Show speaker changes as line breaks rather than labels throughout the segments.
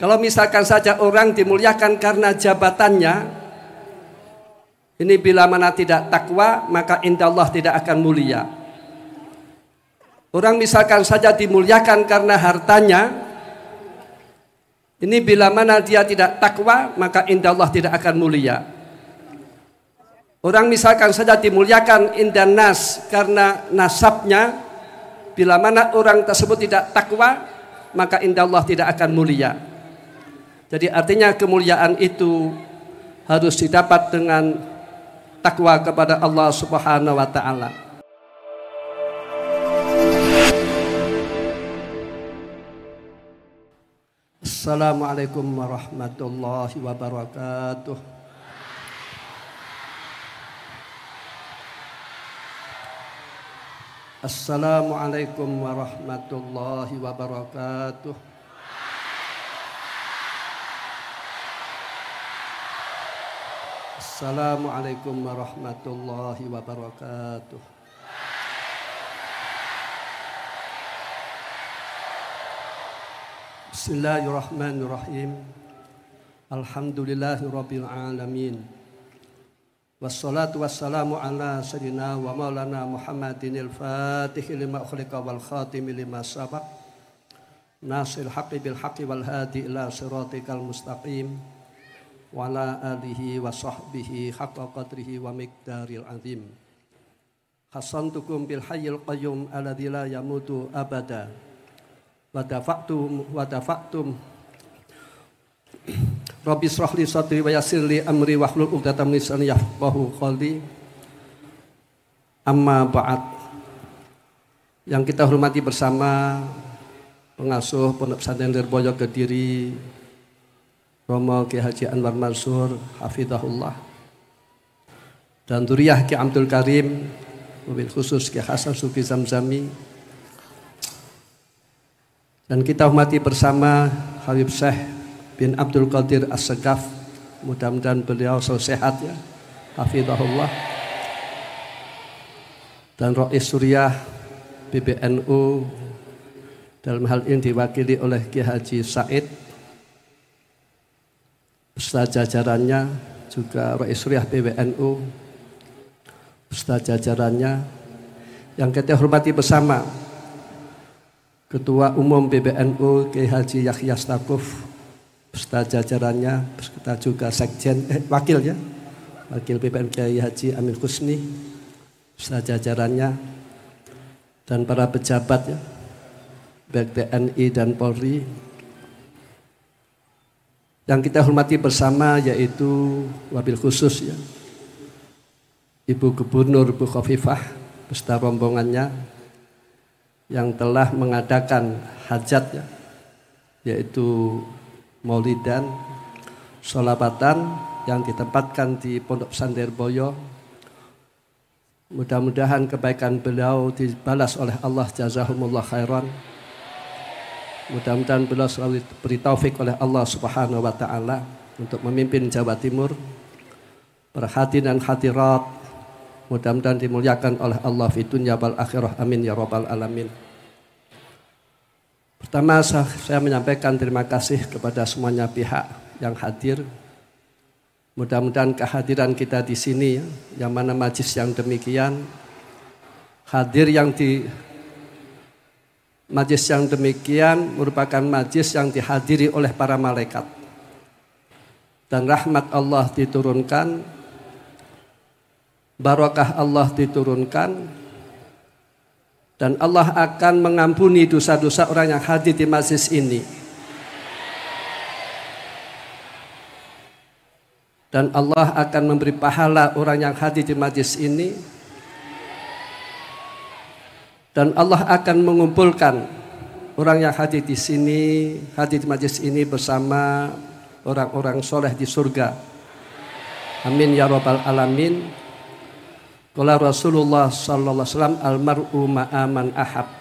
Kalau misalkan saja orang dimuliakan karena jabatannya, ini bila mana tidak takwa, maka indallah tidak akan mulia. Orang misalkan saja dimuliakan karena hartanya, ini bila mana dia tidak takwa, maka indallah tidak akan mulia. Orang misalkan saja dimuliakan indan nas karena nasabnya, bila mana orang tersebut tidak takwa, maka indallah tidak akan mulia. Jadi artinya kemuliaan itu harus didapat dengan takwa kepada Allah Subhanahu wa taala. Assalamualaikum warahmatullahi wabarakatuh. Assalamualaikum warahmatullahi wabarakatuh. Assalamualaikum warahmatullahi wabarakatuh. Bismillahirrahmanirrahim. Alhamdulillahi rabbil alamin. Wassalatu wassalamu ala sayyidina wa maulana Muhammadinil Fatih lima ukhliqa wal khatimi lima sabaq. Nasil haqqi bil haqqi wal hadi ila siratikal mustaqim. Wa ala alihi wa sahbihi haqqa qadrihi wa miqdaril azim. Hasantukum bil hayyil qayyum alladzi la yamutu abada. Wa dafa'tum Rabbi shrah li sadri wa yassir li amri wahlul 'uqdatam min lisani yafqahu qawli. Amma ba'd. Yang kita hormati bersama pengasuh Pondok Pesantren Lirboyo Kediri, Romo Ki Haji Anwar Mansur hafizahullah, dan Duriyah Ki Abdul Karim, wabil khusus Ki Hasan Sufi Zamzami, dan kita hormati bersama Habib Syekh bin Abdul Qadir As-Segaf, mudah-mudahan beliau selalu sehat ya, hafizahullah, dan Rais Suriah PBNU, dalam hal ini diwakili oleh Ki Haji Said beserta jajarannya, juga Rais Suriah PBNU beserta jajarannya, yang kita hormati bersama Ketua Umum PBNU Ki Haji Yahya Stakuf beserta jajarannya, beserta juga Sekjen wakil PBNU Kiai Haji Amin Husni beserta jajarannya, dan para pejabat ya, baik TNI dan Polri. Yang kita hormati bersama yaitu wabil khusus ya, Ibu Gubernur Bu Khofifah beserta rombongannya yang telah mengadakan hajat ya, yaitu maulidan, sholawatan yang ditempatkan di Pondok Pesantren Lirboyo. Mudah-mudahan kebaikan beliau dibalas oleh Allah jazahumullah khairan. Mudah-mudahan beliau selalu diberi taufik oleh Allah Subhanahu wa taala untuk memimpin Jawa Timur. Para hadirin dan hadirat, mudah-mudahan dimuliakan oleh Allah fi dunya wal akhirah, amin ya rabbal alamin. Pertama saya menyampaikan terima kasih kepada semuanya pihak yang hadir. Mudah-mudahan kehadiran kita di sini ya, yang mana majlis yang demikian, hadir yang di majlis yang demikian merupakan majlis yang dihadiri oleh para malaikat, dan rahmat Allah diturunkan, barakah Allah diturunkan, dan Allah akan mengampuni dosa-dosa orang yang hadir di majlis ini. Dan Allah akan memberi pahala orang yang hadir di majlis ini. Dan Allah akan mengumpulkan orang yang hadir di sini, hadir di majlis ini bersama orang-orang soleh di surga. Amin ya rabbal alamin. Qala Rasulullah sallallahu alaihi wasallam, almar'u ma'aman ahab.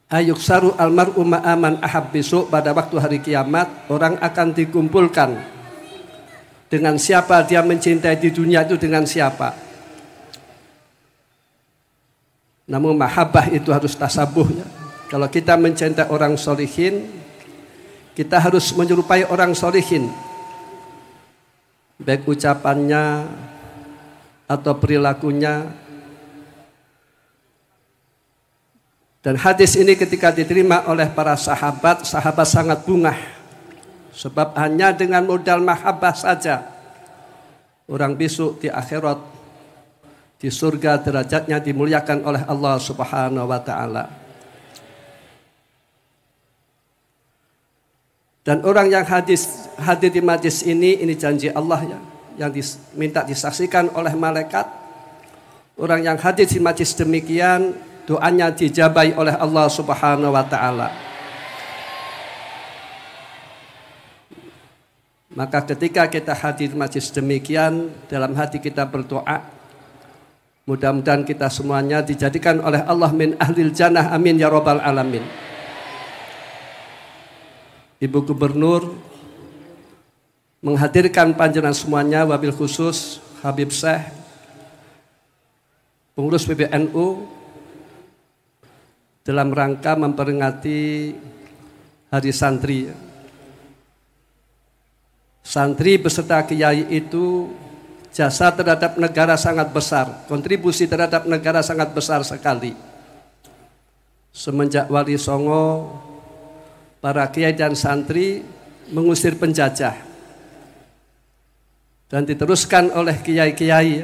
Ayuksaru almar'u ma'aman ahab. Besok pada waktu hari kiamat, orang akan dikumpulkan dengan siapa dia mencintai di dunia itu, dengan siapa. Namun mahabbah itu harus tasabuh ya. Kalau kita mencintai orang solihin, Kita harus menyerupai orang solihin, baik ucapannya atau perilakunya. Dan hadis ini ketika diterima oleh para sahabat, sahabat sangat bungah. Sebab hanya dengan modal mahabbah saja orang besok di akhirat, di surga derajatnya dimuliakan oleh Allah Subhanahu wa ta'ala. Dan orang yang hadir di majlis ini janji Allah ya, yang minta disaksikan oleh malaikat. Orang yang hadir di majlis demikian, doanya dijabai oleh Allah Subhanahu wa ta'ala. Maka ketika kita hadir di majlis demikian, dalam hati kita berdoa, mudah-mudahan kita semuanya dijadikan oleh Allah min ahlil jannah, amin ya rabbal alamin. Ibu Gubernur menghadirkan panjenengan semuanya, wabil khusus Habib Syekh, pengurus PBNU, dalam rangka memperingati Hari Santri. Santri beserta kiai itu jasa terhadap negara sangat besar, kontribusi terhadap negara sangat besar sekali. Semenjak Wali Songo, para kiai dan santri mengusir penjajah dan diteruskan oleh kiai-kiai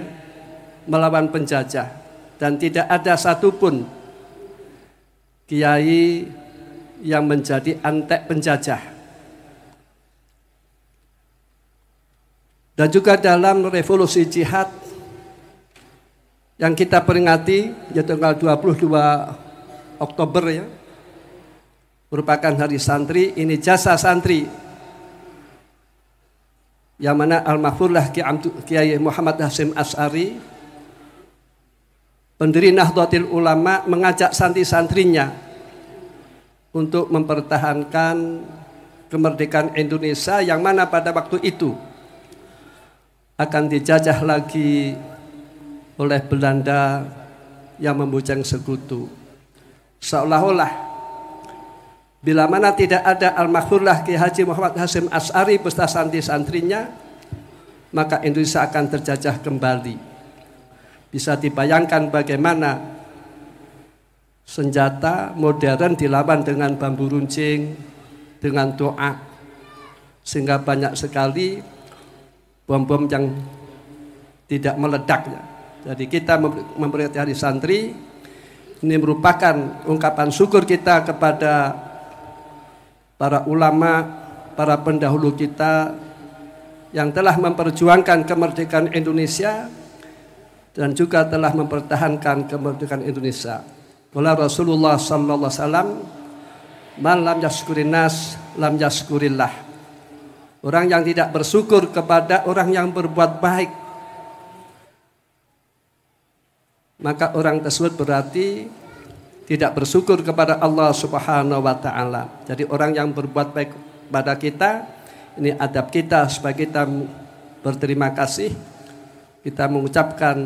melawan penjajah, dan tidak ada satupun kiai yang menjadi antek penjajah. Dan juga dalam revolusi jihad yang kita peringati yaitu tanggal 22 Oktober ya, merupakan Hari Santri. Ini jasa santri yang mana Al-Mahfurlah Kiai Muhammad Hasyim Asy'ari, pendiri Nahdlatul Ulama, mengajak santri-santrinya untuk mempertahankan kemerdekaan Indonesia yang mana pada waktu itu akan dijajah lagi oleh Belanda yang membujang sekutu. Seolah-olah bila mana tidak ada Al-Mahfurlah Kiai Haji Muhammad Hasyim Asy'ari beserta santri-santrinya, maka Indonesia akan terjajah kembali. Bisa dibayangkan bagaimana senjata modern dilawan dengan bambu runcing, dengan doa, sehingga banyak sekali bom-bom yang tidak meledak. Jadi kita memperingati Hari Santri ini merupakan ungkapan syukur kita kepada para ulama, para pendahulu kita yang telah memperjuangkan kemerdekaan Indonesia dan juga telah mempertahankan kemerdekaan Indonesia. Qala Rasulullah sallallahu alaihi wasallam, "Man lam yashkurin nas lam yashkurillah." Orang yang tidak bersyukur kepada orang yang berbuat baik, maka orang tersebut berarti tidak bersyukur kepada Allah Subhanahu wa ta'ala. Jadi orang yang berbuat baik pada kita, ini adab kita supaya kita berterima kasih. Kita mengucapkan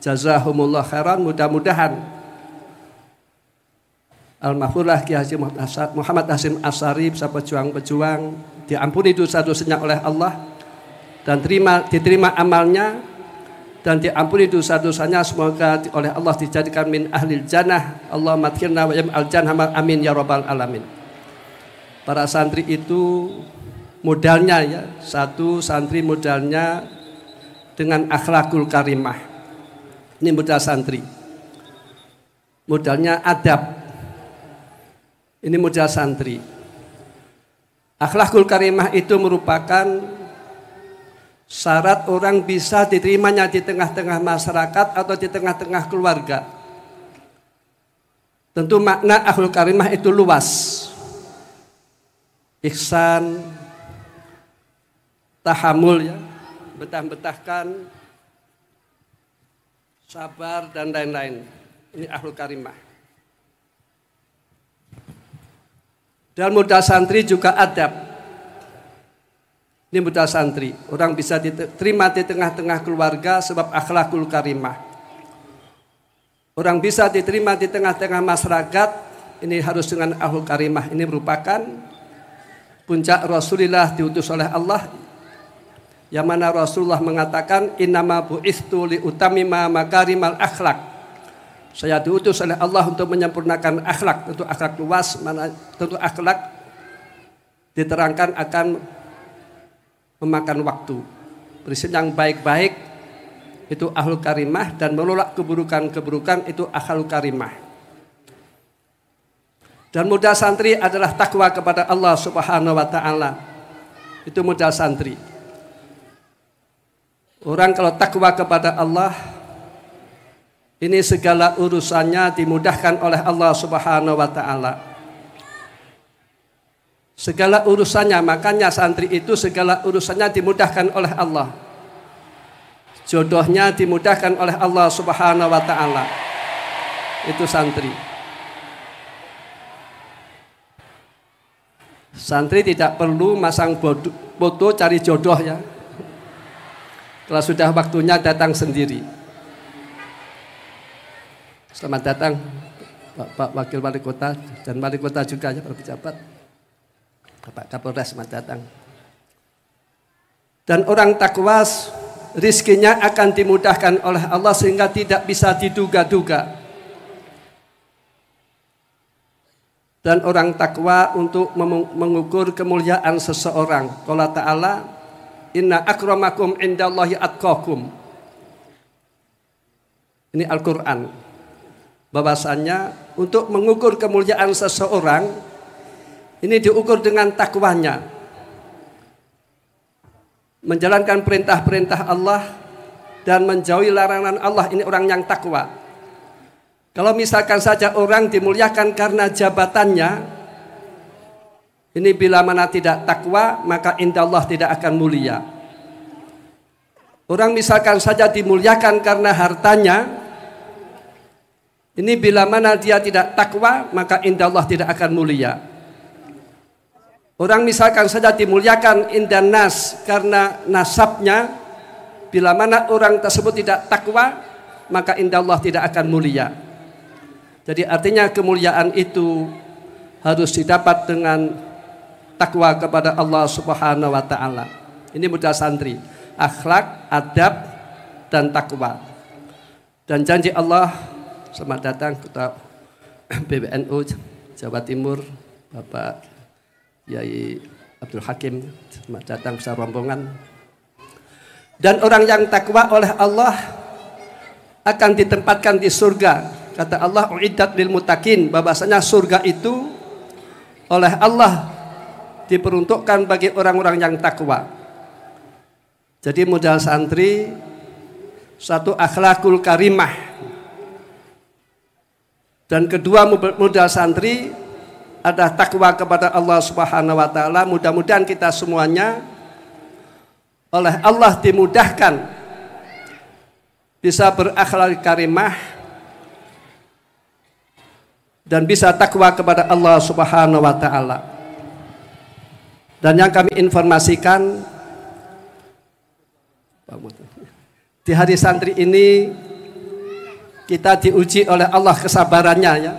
jazahumullah khairan. Mudah-mudahan Al-Mahfurlah Kiai Haji Muhammad Hasyim Asy'ari beserta pejuang-pejuang diampuni dosa-dosanya oleh Allah dan diterima amalnya dan diampuni dosa-dosanya, semoga oleh Allah dijadikan min ahlil jannah. Allahumma adkhilna wa al jannah, amin ya rabbal alamin. Para santri itu modalnya ya, satu santri modalnya dengan akhlakul karimah. Ini modal santri. Modalnya adab. Ini modal santri. Akhlakul karimah itu merupakan syarat orang bisa diterimanya di tengah-tengah masyarakat atau di tengah-tengah keluarga. Tentu makna akhlakul karimah itu luas. Ihsan, tahamul ya, betah-betahkan, sabar dan lain-lain. Ini akhlakul karimah. Dan modal santri juga adab. Ini modal santri. Orang bisa diterima di tengah-tengah keluarga sebab akhlakul karimah. Orang bisa diterima di tengah-tengah masyarakat, ini harus dengan akhlakul karimah. Ini merupakan puncak Rasulullah diutus oleh Allah, yang mana Rasulullah mengatakan innama bu'istu li utamima makarimal akhlak. Saya diutus oleh Allah untuk menyempurnakan akhlak. Tentu akhlak luas, mana tentu akhlak diterangkan akan memakan waktu. Prinsip yang baik-baik itu ahlul karimah, dan menolak keburukan-keburukan itu ahlul karimah. Dan modal santri adalah takwa kepada Allah Subhanahu wa taala. Itu modal santri. Orang kalau takwa kepada Allah, ini segala urusannya dimudahkan oleh Allah Subhanahu wa taala. Segala urusannya, makanya santri itu segala urusannya dimudahkan oleh Allah. Jodohnya dimudahkan oleh Allah Subhanahu wa taala. Itu santri. Santri tidak perlu masang foto cari jodoh ya. Kalau sudah waktunya datang sendiri. Selamat datang Pak Wakil Wali Kota dan Wali Kota juga ya, para pejabat. Bapak Kapolres, selamat datang. Dan orang takwa rizkinya akan dimudahkan oleh Allah sehingga tidak bisa diduga-duga. Dan orang takwa untuk mengukur kemuliaan seseorang. Qala ta'ala, inna akramakum indallahi atqakum. Ini Al-Quran. Bahwasannya untuk mengukur kemuliaan seseorang, ini diukur dengan takwanya. Menjalankan perintah-perintah Allah dan menjauhi larangan Allah, ini orang yang takwa. Kalau misalkan saja orang dimuliakan karena jabatannya, ini bila mana tidak takwa, maka indallah tidak akan mulia. Orang misalkan saja dimuliakan karena hartanya, ini bila mana dia tidak takwa, maka indallah tidak akan mulia. Orang misalkan saja dimuliakan indan nas karena nasabnya, bila mana orang tersebut tidak takwa, maka indallah tidak akan mulia. Jadi artinya kemuliaan itu harus didapat dengan takwa kepada Allah Subhanahu wa taala. Ini modal santri, akhlak, adab, dan takwa. Dan janji Allah, selamat datang Ketua PBNU Jawa Timur Bapak Yai Abdul Hakim, selamat datang bersama rombongan. Dan orang yang takwa oleh Allah akan ditempatkan di surga. Kata Allah, uiddat lil muttaqin, bahwasanya surga itu oleh Allah diperuntukkan bagi orang-orang yang takwa. Jadi modal santri satu, akhlakul karimah, dan kedua modal santri ada takwa kepada Allah Subhanahu wa taala. Mudah-mudahan kita semuanya oleh Allah dimudahkan bisa berakhlak karimah dan bisa takwa kepada Allah Subhanahu wa taala. Dan yang kami informasikan di hari santri ini kita diuji oleh Allah kesabarannya ya.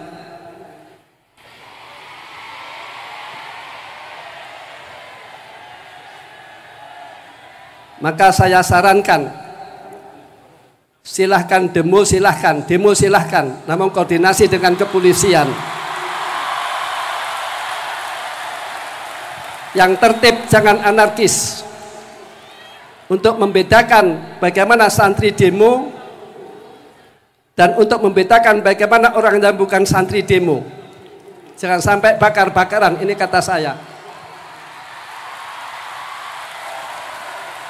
Maka saya sarankan, silahkan demo silahkan, namun koordinasi dengan kepolisian. Yang tertib, jangan anarkis. Untuk membedakan bagaimana santri demo dan untuk membedakan bagaimana orang yang bukan santri demo. Jangan sampai bakar-bakaran, ini kata saya.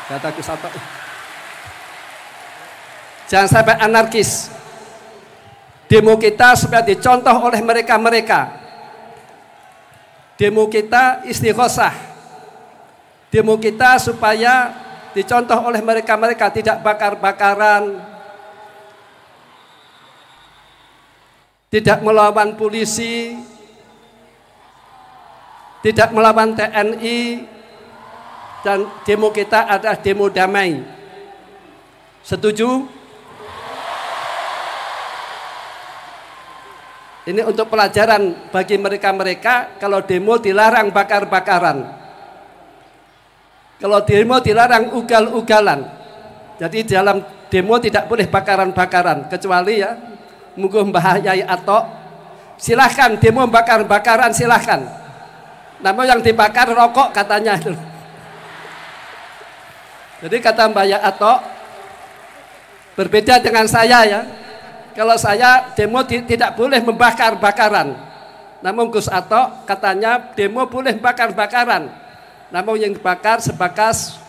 Kataku satu. Jangan sampai anarkis. Demo kita supaya dicontoh oleh mereka-mereka. Demo kita istighosah. Demo kita supaya dicontoh oleh mereka-mereka, tidak bakar-bakaran, tidak melawan polisi, tidak melawan TNI, dan demo kita adalah demo damai. Setuju? Ini untuk pelajaran bagi mereka-mereka, kalau demo dilarang bakar-bakaran. Kalau demo dilarang ugal-ugalan. Jadi dalam demo tidak boleh bakaran-bakaran, kecuali ya munggu Mbah Yai Atok, silahkan demo bakar-bakaran silahkan. Namun yang dibakar rokok katanya. Jadi kata Mbah Yai Atok, berbeda dengan saya ya. Kalau saya demo tidak boleh membakar-bakaran. Namun Gus Atok katanya demo boleh bakar-bakaran. Namun yang dibakar sebakas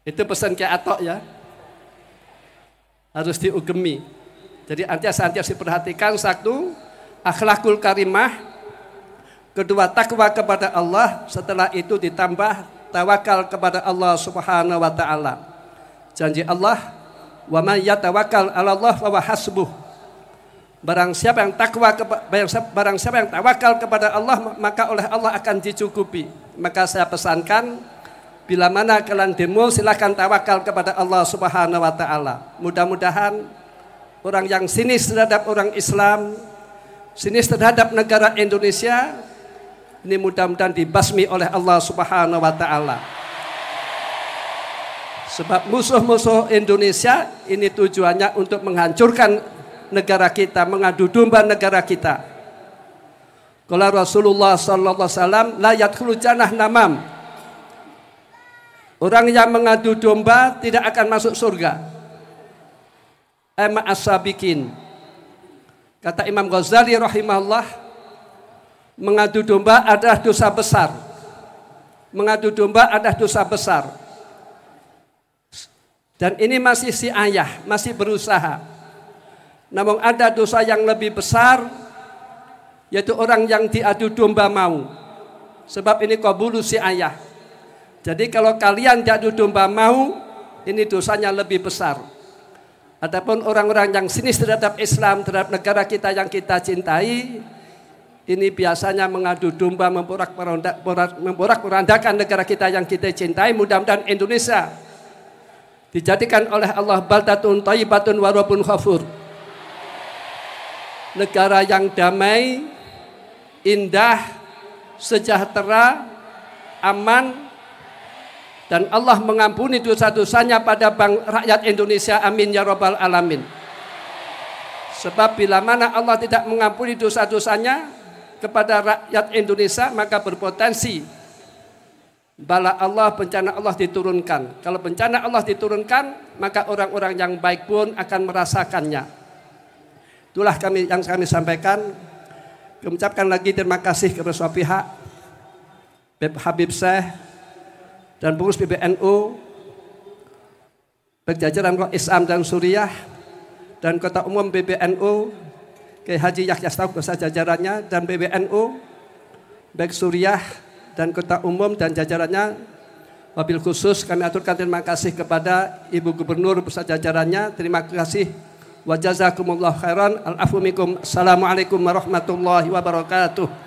itu pesan Ki Atok ya, harus diugemi. Jadi antias diperhatikan, satu akhlakul karimah, kedua takwa kepada Allah, setelah itu ditambah tawakal kepada Allah Subhanahu wa taala. Janji Allah, wa may yatawakkal 'ala Allah fa huwa hasbuh. Barang siapa yang tawakal kepada Allah, maka oleh Allah akan dicukupi. Maka saya pesankan, bila mana kalian demo silakan tawakal kepada Allah Subhanahu wa taala. Mudah-mudahan orang yang sinis terhadap orang Islam, sinis terhadap negara Indonesia, ini mudah-mudahan dibasmi oleh Allah Subhanahu wa taala. Sebab musuh-musuh Indonesia ini tujuannya untuk menghancurkan negara kita, mengadu domba negara kita. Qala Rasulullah sallallahu alaihi wasallam, la yadkhulu jannah namam. Orang yang mengadu domba tidak akan masuk surga. As-sabiqin. Kata Imam Ghazali rahimahullah, mengadu domba adalah dosa besar. Mengadu domba adalah dosa besar. Dan ini masih si ayah, masih berusaha. Namun ada dosa yang lebih besar, yaitu orang yang diadu domba mau. Sebab ini qabulu si ayah. Jadi kalau kalian diadu domba mau, ini dosanya lebih besar. Adapun orang-orang yang sinis terhadap Islam, terhadap negara kita yang kita cintai, ini biasanya mengadu domba, memporak-porandakan negara kita yang kita cintai. Mudah-mudahan Indonesia dijadikan oleh Allah baldatun thayyibatun wa rabbun ghafur. Negara yang damai, indah, sejahtera, aman, dan Allah mengampuni dosa-dosanya pada rakyat Indonesia. Amin ya rabbal alamin. Sebab bila mana Allah tidak mengampuni dosa-dosanya kepada rakyat Indonesia, maka berpotensi bala Allah, bencana Allah diturunkan. Kalau bencana Allah diturunkan, maka orang-orang yang baik pun akan merasakannya. Itulah yang kami sampaikan. Mengucapkan lagi terima kasih kepada semua pihak, Habib Syekh dan pengurus PBNU, baik jajaran Islam dan Suriah, dan Kota Umum PBNU, Kiai Haji Yahya Stakuf beserta jajarannya, dan PBNU, baik Suriah dan Kota Umum dan jajarannya. Wabil khusus kami aturkan terima kasih kepada Ibu Gubernur beserta jajarannya. Terima kasih. Wa jazakumullah khairan. Al-afu minkum. Assalamualaikum warahmatullahi wabarakatuh.